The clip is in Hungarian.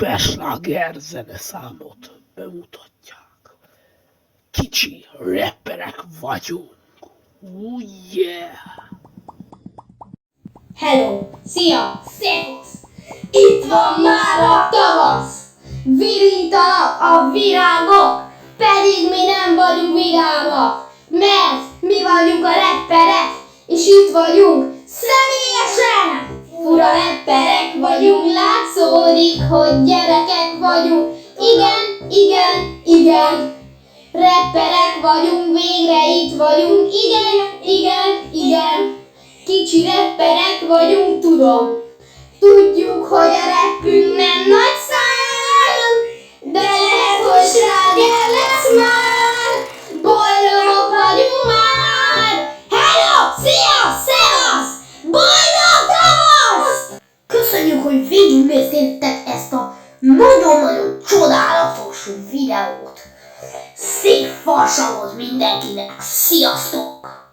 szupersláger zeneszámot bemutatják. Kicsi rapperek vagyunk. Oh yeah! Hello! Szia! Szevasz! Itt van már a tavasz! Virítanak a virágok, pedig mi nem vagyunk vidámak, mert mi vagyunk a rapperek, és itt vagyunk személyesen! Fura rapperek vagyunk, látszódik, hogy gyerekek vagyunk. Igen, igen, igen. Rapperek vagyunk, végre itt vagyunk. Igen, igen, igen. Kicsi rapperek vagyunk, tudom. Tudjuk, hogy a rappünk nem nagy szám, de lehet, hogy sláger lesz már. Boldogok vagyunk már. Hello! Szia! Szevasz! Boldog tavasz! Köszönjük, hogy végignéztétek ezt a nagyon-nagyon csodálatos videót. Szép farsangot mindenkinek! Sziasztok!